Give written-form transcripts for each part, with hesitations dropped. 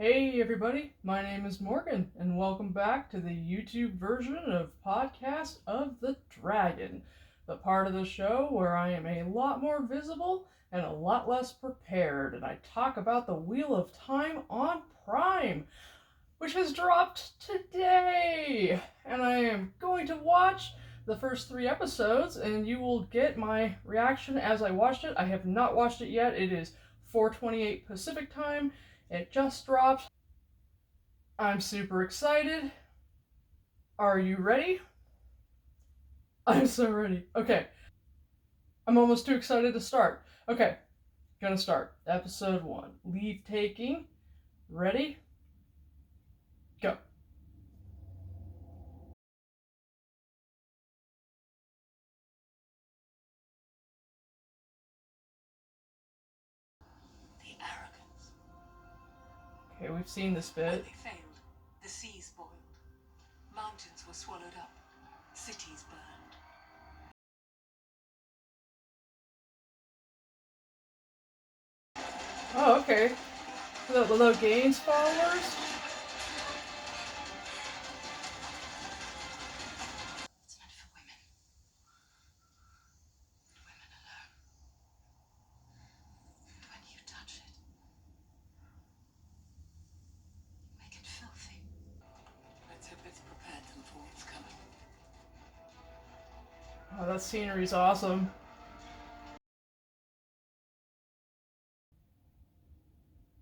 Hey everybody, my name is Morgan, and welcome back to the YouTube version of Podcast of the Dragon, the part of the show where I am a lot more visible and a lot less prepared, and I talk about the Wheel of Time on Prime, which has dropped today, and I am going to watch the first 3 episodes, and you will get my reaction as I watched it. I have not watched it yet. It is 4:28 Pacific time. It just dropped. I'm super excited. Are you ready? I'm so ready. Okay. I'm almost too excited to start. Okay. Gonna start. Episode 1. Leavetaking. Ready? Go. The arrogance. Okay, we've seen this When bit. they failed, the seas boiled. Mountains were swallowed up. Cities burned. Oh, okay. The Logain's followers? It's meant for women. Women alone. And when you touch it, you make it filthy. Let's hope it's prepared them for what's coming. Oh, that scenery's awesome.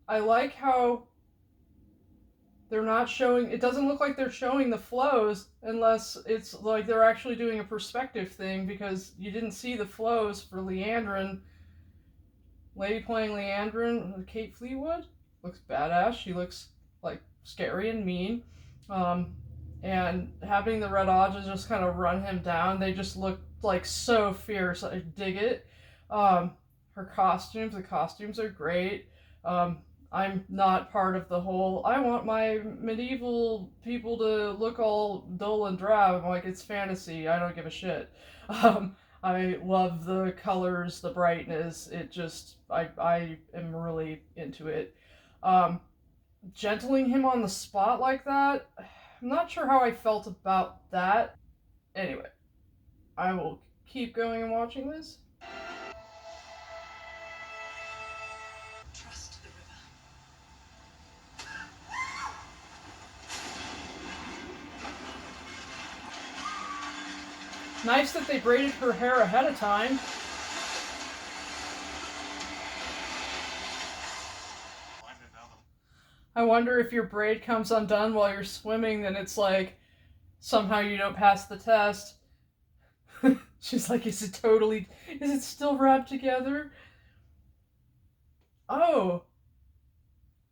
I like how they're not showing, it doesn't look like they're showing the flows unless it's like they're actually doing a perspective thing, because you didn't see the flows for Leandrin. Lady playing Leandrin, Kate Fleetwood, looks badass. She looks like scary and mean. Um, and having the Red Odds just kind of run him down, they just look like so fierce. I dig it. Her costumes, the costumes are great. I'm not part of the whole, I want my medieval people to look all dull and drab. I'm like, it's fantasy. I don't give a shit. I love the colors, the brightness. It just, I am really into it. Um, Gentling him on the spot like that, I'm not sure how I felt about that. Anyway, I will keep going and watching this. Trust the river. Nice that they braided her hair ahead of time. I wonder if your braid comes undone while you're swimming, then it's like somehow you don't pass the test. She's like, is it still wrapped together? Oh,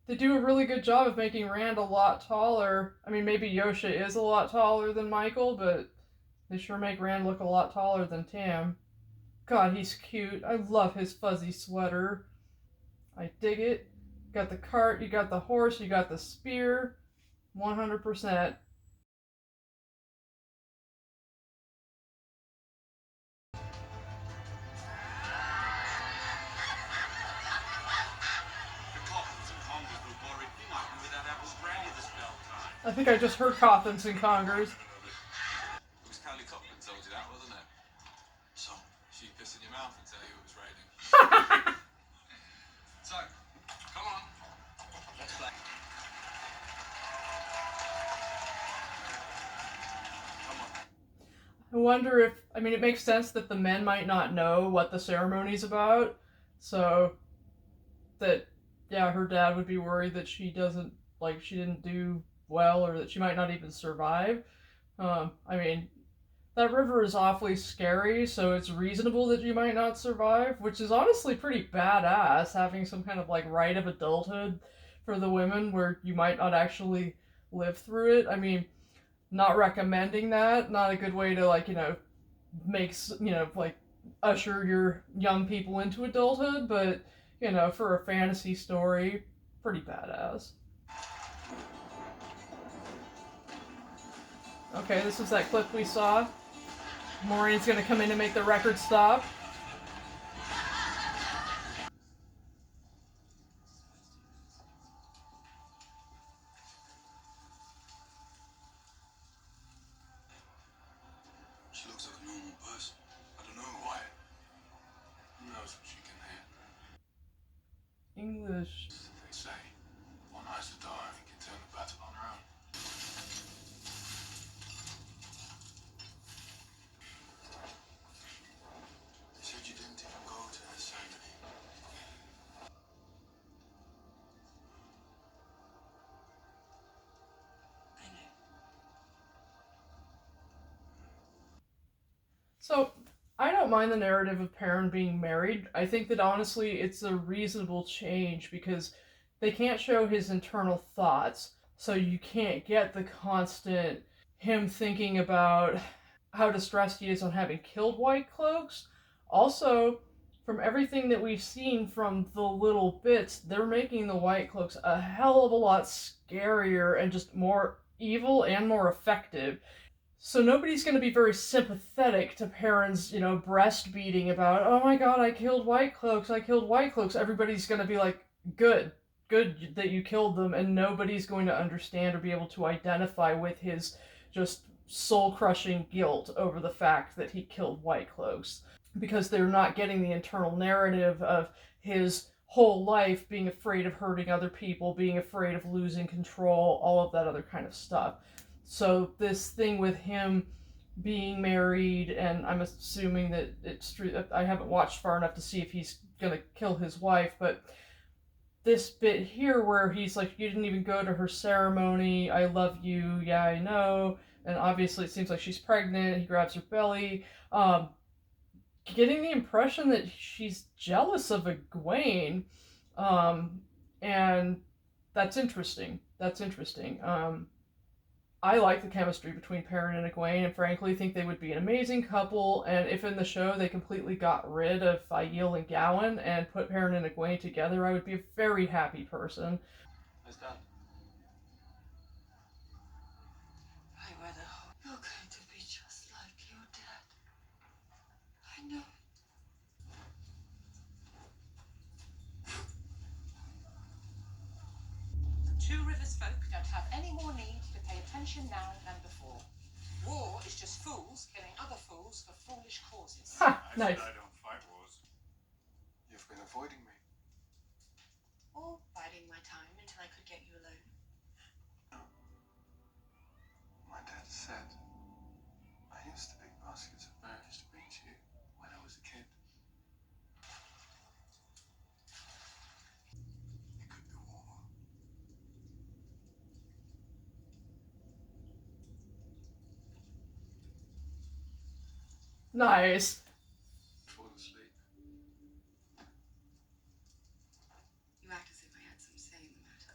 they do a really good job of making Rand a lot taller. I mean, maybe Yosha is a lot taller than Michael, but they sure make Rand look a lot taller than Tam. God, he's cute. I love his fuzzy sweater. I dig it. Got the cart, you got the horse, you got the spear. 100%. I think I just heard coffins and congers. It was Kylie Cochran told you that, wasn't it? So, she piss in your mouth and tell you it was raining. So, come on. Let's play. Come on. I wonder if, I mean, it makes sense that the men might not know what the ceremony's about, so that, yeah, her dad would be worried that she didn't do well, or that she might not even survive. I mean, that river is awfully scary, so it's reasonable that you might not survive, which is honestly pretty badass, having some kind of like rite of adulthood for the women where you might not actually live through it. I mean, not recommending that, not a good way to like, like usher your young people into adulthood, but for a fantasy story, pretty badass. Okay, this was that clip we saw. Maureen's gonna come in and make the record stop. English. They say, one has to die and can turn the battle on her own. They said you didn't even go to the ceremony. I know. So I don't mind the narrative of Perrin being married. I think that honestly it's a reasonable change because they can't show his internal thoughts, so you can't get the constant him thinking about how distressed he is on having killed White Cloaks. Also, from everything that we've seen from the little bits, they're making the White Cloaks a hell of a lot scarier and just more evil and more effective. So nobody's going to be very sympathetic to parents, breastfeeding about, oh my god, I killed White Cloaks, I killed White Cloaks. Everybody's going to be like, good, good that you killed them, and nobody's going to understand or be able to identify with his just soul crushing guilt over the fact that he killed White Cloaks because they're not getting the internal narrative of his whole life being afraid of hurting other people, being afraid of losing control, all of that other kind of stuff. So this thing with him being married, and I'm assuming that it's true. I haven't watched far enough to see if he's gonna kill his wife, but this bit here where he's like, "You didn't even go to her ceremony. I love you. Yeah, I know." And obviously, it seems like she's pregnant. He grabs her belly. Getting the impression that she's jealous of Egwene, um, and that's interesting. That's interesting. I like the chemistry between Perrin and Egwene, and frankly think they would be an amazing couple. And if in the show they completely got rid of Fael and Gowan and put Perrin and Egwene together, I would be a very happy person. It's done. I rather hope you're going to be just like your dad. I know. The Two Rivers folk don't have any more need to pay attention now than before. War is just fools killing other fools for foolish causes. Ha! I Nice. said I don't fight wars. You've been avoiding me. Or biding my time until I could get you alone. No. My dad said I used to pick baskets of berries to bring to you when I was a kid. It could be warmer. Nice. Fall asleep. You act as if I had some say in the matter.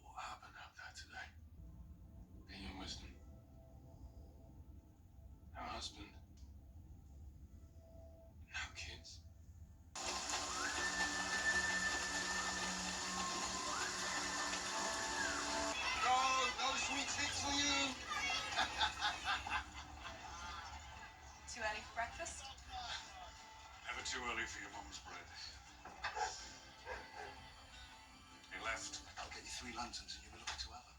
What happened out there today? Being in wisdom. No husband. No kids. No sweet sticks for you. Too early for breakfast? Never too early for your mum's bread. He left. I'll get you 3 lanterns and you will look to have them.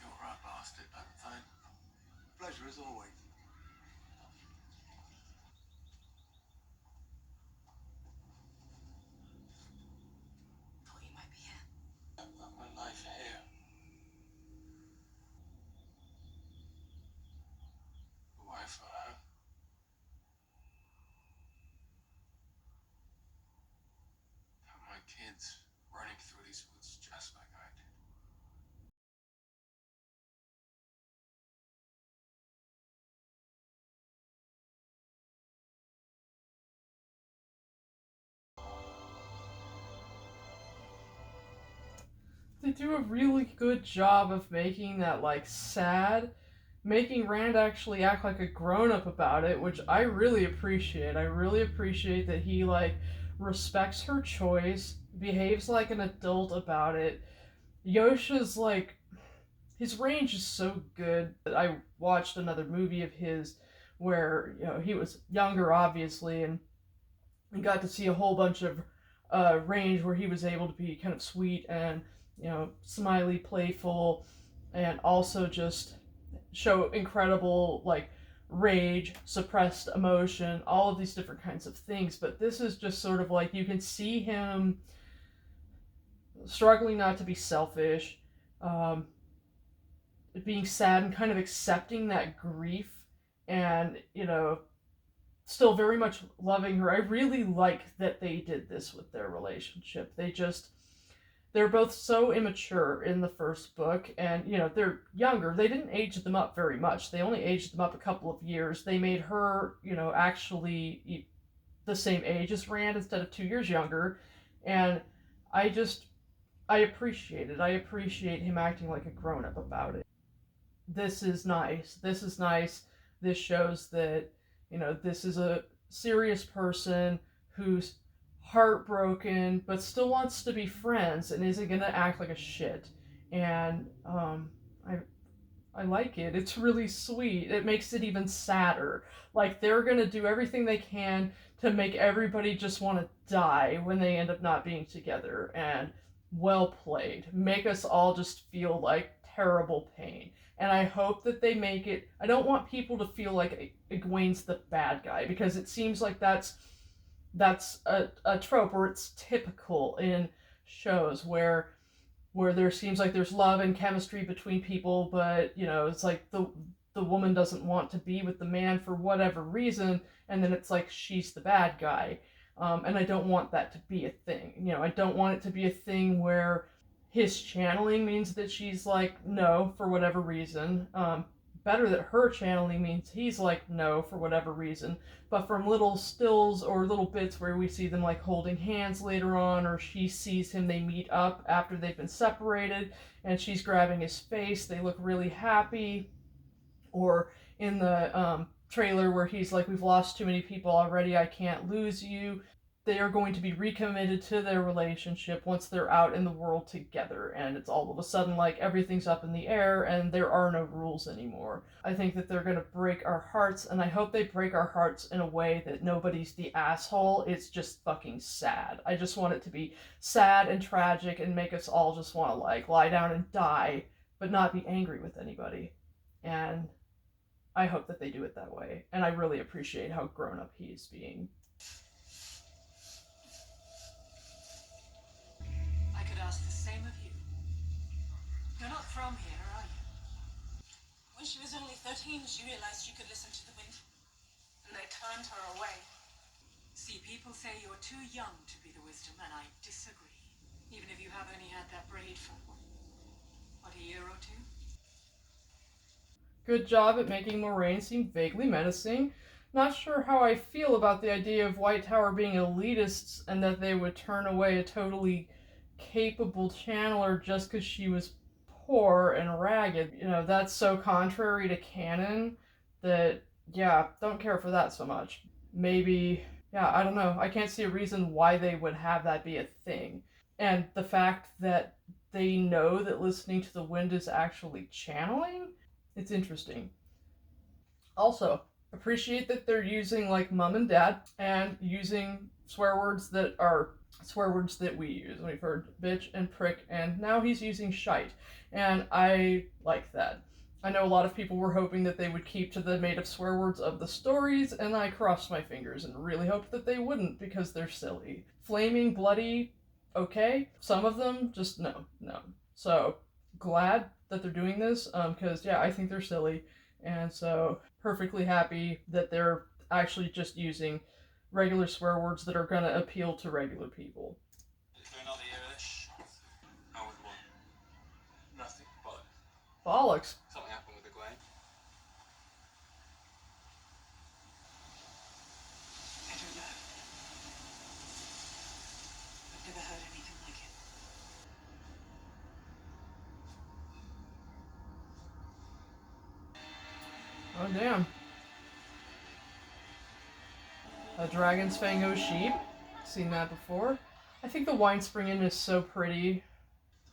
You're a right bastard, Valentine. Pleasure as always. Thought you might be here. I've got my life here. A wife for her. And my kids running through these woods just like I did. They do a really good job of making that like sad, making Rand actually act like a grown up about it, which I really appreciate. I really appreciate that he like respects her choice, behaves like an adult about it. Yosha's like his range is so good that I watched another movie of his where he was younger obviously and got to see a whole bunch of range where he was able to be kind of sweet and smiley, playful, and also just show incredible like rage, suppressed emotion, all of these different kinds of things. But this is just sort of like you can see him struggling not to be selfish, um, being sad and kind of accepting that grief, and still very much loving her. I really like that they did this with their relationship. They're both so immature in the first book, and they're younger. They didn't age them up very much. They only aged them up a couple of years. They made her actually the same age as Rand instead of 2 years younger, and I just I appreciate it. I appreciate him acting like a grown up about it. This is nice. This is nice. This shows that, this is a serious person who's heartbroken but still wants to be friends and isn't going to act like a shit. And I I like it. It's really sweet. It makes it even sadder. Like they're gonna do everything they can to make everybody just want to die when they end up not being together. And well played. Make us all just feel like terrible pain. And I hope that they make it. I don't want people to feel like Egwene's the bad guy because it seems like that's a trope, or it's typical in shows where there seems like there's love and chemistry between people, but it's like the woman doesn't want to be with the man for whatever reason, and then it's like she's the bad guy. And I don't want that to be a thing. I don't want it to be a thing where his channeling means that she's like no for whatever reason. Better that her channeling means he's like no for whatever reason. But from little stills or little bits where we see them like holding hands later on, or she sees him, they meet up after they've been separated, and she's grabbing his face, they look really happy. Or in the trailer where he's like, we've lost too many people already, I can't lose you. They are going to be recommitted to their relationship once they're out in the world together, and it's all of a sudden like everything's up in the air and there are no rules anymore. I think that they're going to break our hearts, and I hope they break our hearts in a way that nobody's the asshole. It's just fucking sad. I just want it to be sad and tragic and make us all just want to like lie down and die, but not be angry with anybody. And I hope that they do it that way, and I really appreciate how grown up he is being. I could ask the same of you. You're not from here, are you? When she was only 13, she realized she could listen to the wind, and they turned her away. See, people say you're too young to be the wisdom, and I disagree. Even if you have only had that braid for, what, a year or two? Good job at making Moraine seem vaguely menacing. Not sure how I feel about the idea of White Tower being elitists and that they would turn away a totally capable channeler just because she was poor and ragged. That's so contrary to canon that, yeah, don't care for that so much. Maybe, yeah, I don't know. I can't see a reason why they would have that be a thing. And the fact that they know that listening to the wind is actually channeling, it's interesting. Also, appreciate that they're using like mom and dad and using swear words that are swear words that we use. We've heard bitch and prick, and now he's using shite. And I like that. I know a lot of people were hoping that they would keep to the made up swear words of the stories, and I crossed my fingers and really hoped that they wouldn't because they're silly. Flaming, bloody, okay. Some of them, just no, no. So, glad that they're doing this, because, yeah, I think they're silly. And so, perfectly happy that they're actually just using regular swear words that are going to appeal to regular people. Another year-ish. How was what? Nothing. Bollocks. Something happened with the Gwen. I don't know. I've never heard anything like it. Oh, damn. A dragon's fango sheep. Seen that before. I think the wine spring inn is so pretty.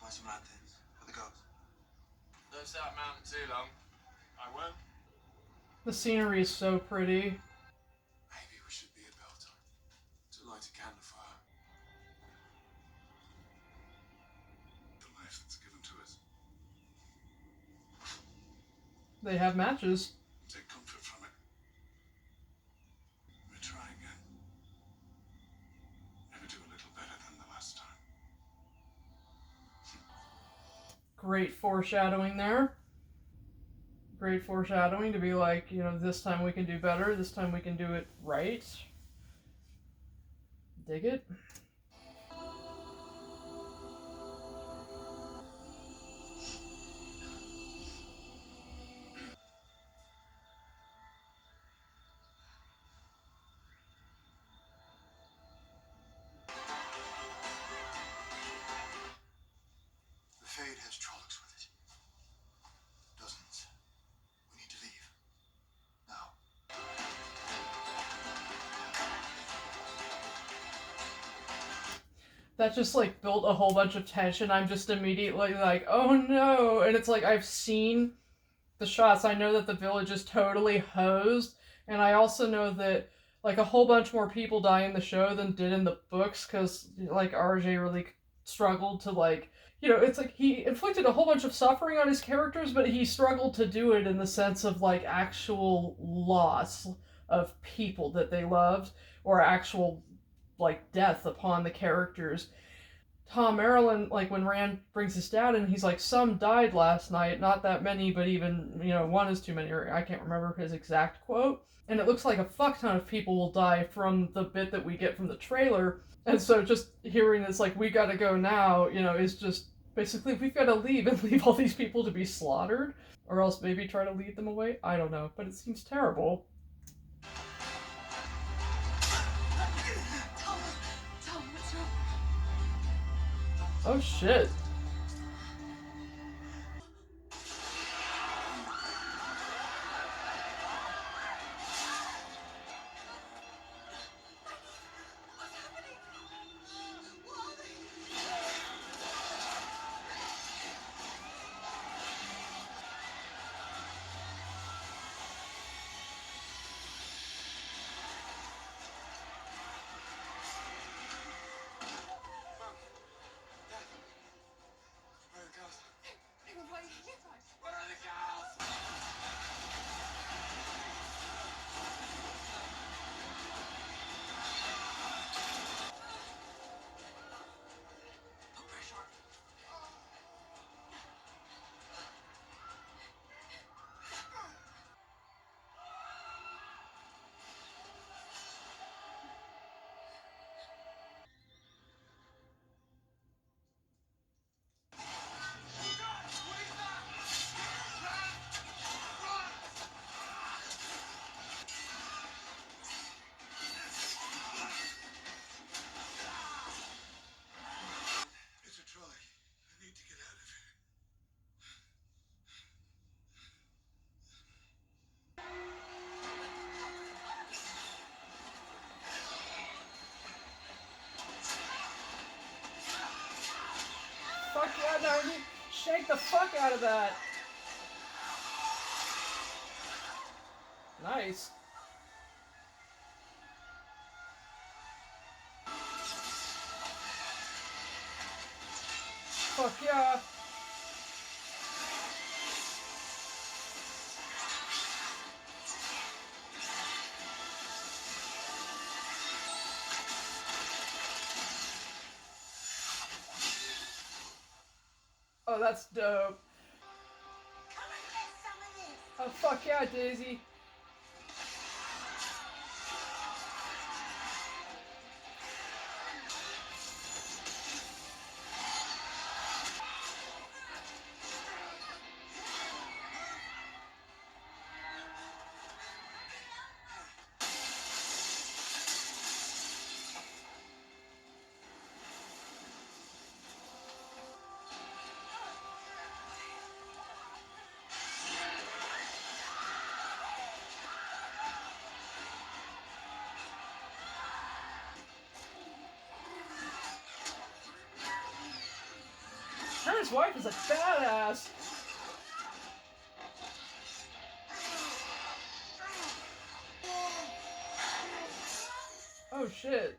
Buy some lanterns for the gods. Don't stay up mountain too long. I won't. The scenery is so pretty. Maybe we should be at belltime to light a candle for her. The life that's given to us. They have matches. Take comfort from it. Great foreshadowing there. Great foreshadowing to be like, this time we can do better. This time we can do it right. Dig it. The Fade has Trollocs with it. Dozens. We need to leave. Now. That just like built a whole bunch of tension. I'm just immediately like, oh no. And it's like I've seen the shots. I know that the village is totally hosed. And I also know that like a whole bunch more people die in the show than did in the books because like RJ really struggled to like, it's like he inflicted a whole bunch of suffering on his characters, but he struggled to do it in the sense of like actual loss of people that they loved or actual like death upon the characters. Tom Maryland, like when Rand brings his dad in, he's like, some died last night, not that many, but even, one is too many, or I can't remember his exact quote. And it looks like a fuck ton of people will die from the bit that we get from the trailer. And so just hearing this, like, we gotta go now, is just basically we've gotta leave and leave all these people to be slaughtered. Or else maybe try to lead them away. I don't know, but it seems terrible. Tom, what's wrong? Oh shit. What's happening? What are they? Mom! Dad! Where are the girls? They were right here, guys. Where are the girls? Put pressure on. It's a trolley. I need to get out of here. Fuck yeah, no, shake the fuck out of that. Nice. Fuck yeah. Oh, that's dope. Come and get some of this. Oh, fuck yeah, Daisy. His wife is a badass. Oh shit.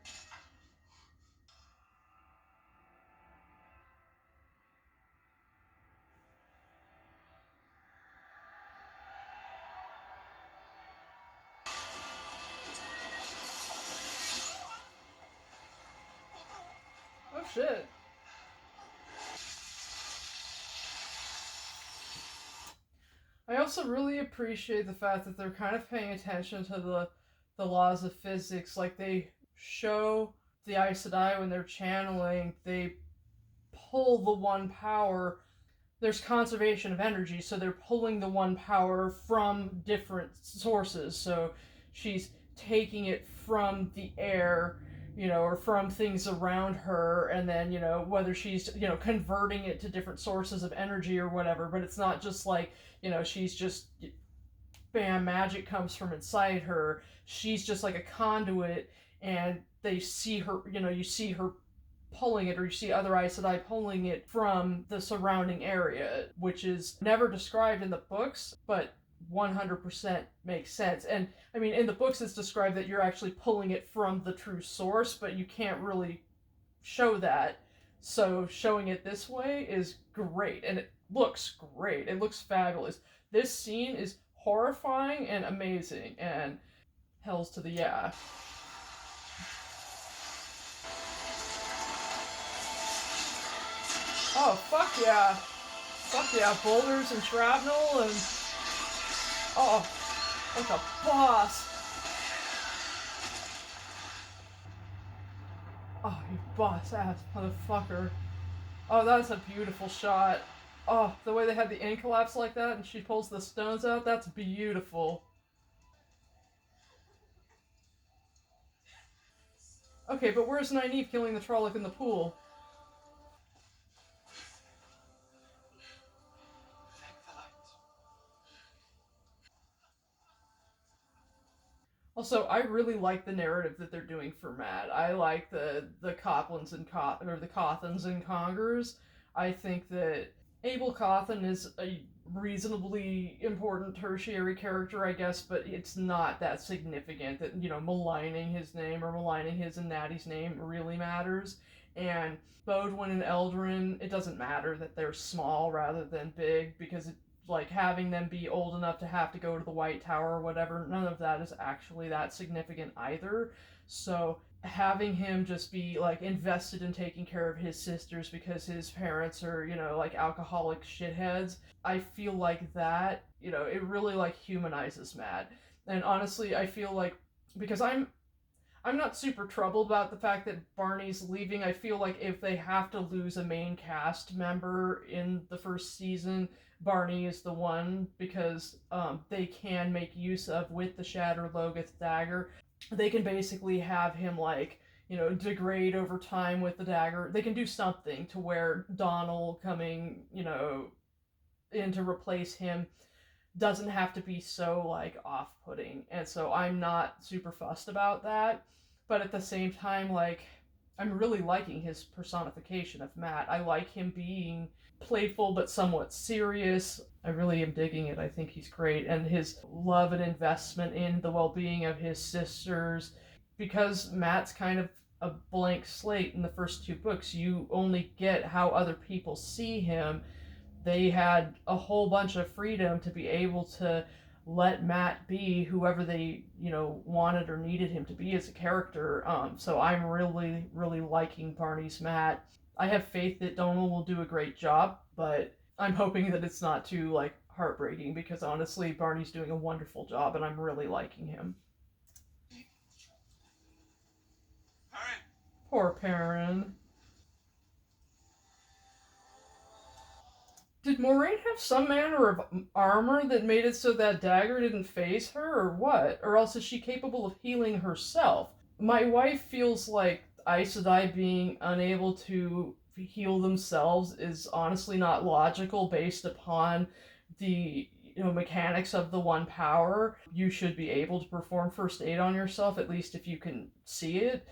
Oh shit. also really appreciate the fact that they're kind of paying attention to the laws of physics. Like they show the Aes Sedai when they're channeling, they pull the one power. There's conservation of energy, so they're pulling the one power from different sources. So she's taking it from the air, or from things around her, and then, whether she's, converting it to different sources of energy or whatever, but it's not just like, she's just bam, magic comes from inside her. She's just like a conduit, and they see her, you see her pulling it, or you see other Aes Sedai pulling it from the surrounding area, which is never described in the books, but 100% makes sense. And I mean, in the books, it's described that you're actually pulling it from the true source, but you can't really show that. So showing it this way is great, and it looks great. It looks fabulous. This scene is horrifying and amazing, and hells to the yeah. Oh fuck yeah, fuck yeah! Boulders and shrapnel and oh, like a boss. Oh, you boss ass motherfucker. Oh, that's a beautiful shot. Oh, the way they had the end collapse like that and she pulls the stones out, that's beautiful. Okay, but where's Nynaeve killing the Trolloc in the pool? Thank the light. Also, I really like the narrative that they're doing for Matt. I like the Coplans and or the Cothans and Congers. I think that Abel Cawthon is a reasonably important tertiary character, I guess, but it's not that significant that, maligning his name or maligning his and Natty's name really matters. And Bodwin and Eldrin, it doesn't matter that they're small rather than big, because like having them be old enough to have to go to the White Tower or whatever, none of that is actually that significant either. So having him just be like invested in taking care of his sisters because his parents are, like alcoholic shitheads, I feel like that, it really like humanizes Matt. And honestly, I feel like because I'm not super troubled about the fact that Barney's leaving. I feel like if they have to lose a main cast member in the first season, Barney is the one, because they can make use of, with the Shatter Logoth dagger, they can basically have him like, degrade over time with the dagger. They can do something to where Donald coming, in to replace him doesn't have to be so like off-putting, and so I'm not super fussed about that. But at the same time, like, I'm really liking his personification of Matt. I like him being playful but somewhat serious. I really am digging it. I think he's great, and his love and investment in the well-being of his sisters, because Matt's kind of a blank slate in the first two books. You only get how other people see him. They had a whole bunch of freedom to be able to let Matt be whoever they, wanted or needed him to be as a character. So I'm really, really liking Barney's Matt. I have faith that Donal will do a great job, but I'm hoping that it's not too like heartbreaking, because honestly, Barney's doing a wonderful job, and I'm really liking him. Perrin! Poor Perrin. Did Moraine have some manner of armor that made it so that dagger didn't phase her, or what? Or else is she capable of healing herself? My wife feels like Aes Sedai being unable to heal themselves is honestly not logical based upon the, mechanics of the one power. You should be able to perform first aid on yourself, at least if you can see it.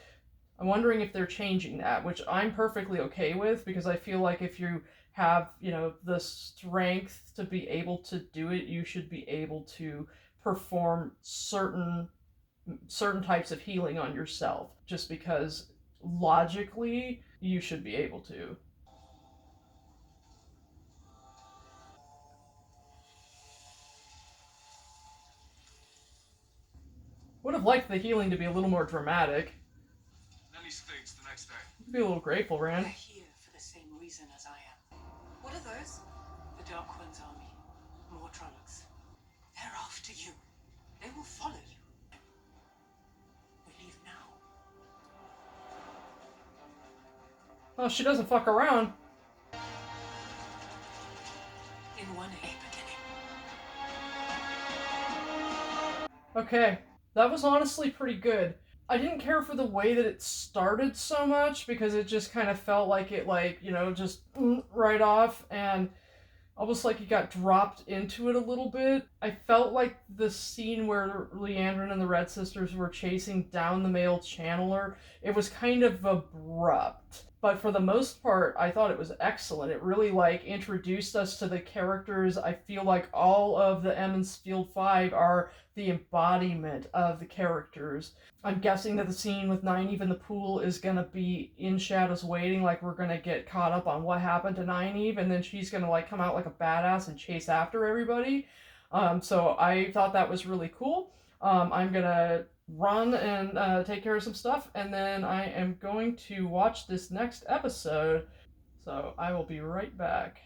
I'm wondering if they're changing that, which I'm perfectly okay with, because I feel like if you have, the strength to be able to do it, you should be able to perform certain types of healing on yourself, just because logically you should be able to. Would have liked the healing to be a little more dramatic. Then he speaks the next day. Be a little grateful, They're Rand. here for the same reason as I am. What are those? The Dark One's army. More Trollocs. after you. They will follow you. We leave now. Oh, she doesn't fuck around. In one A beginning. Okay, that was honestly pretty good. I didn't care for the way that it started so much because it just kind of felt like it, like, just right off, and almost like it got dropped into it a little bit. I felt like the scene where Leandrin and the Red Sisters were chasing down the male channeler, it was kind of abrupt. But for the most part, I thought it was excellent. It really like introduced us to the characters. I feel like all of the Emmons Field 5 are the embodiment of the characters. I'm guessing that the scene with Nynaeve in the pool is gonna be in Shadows Waiting, like we're gonna get caught up on what happened to Nynaeve, and then she's gonna like come out like a badass and chase after everybody. So I thought that was really cool. I'm gonna run and take care of some stuff, and then I am going to watch this next episode. So I will be right back.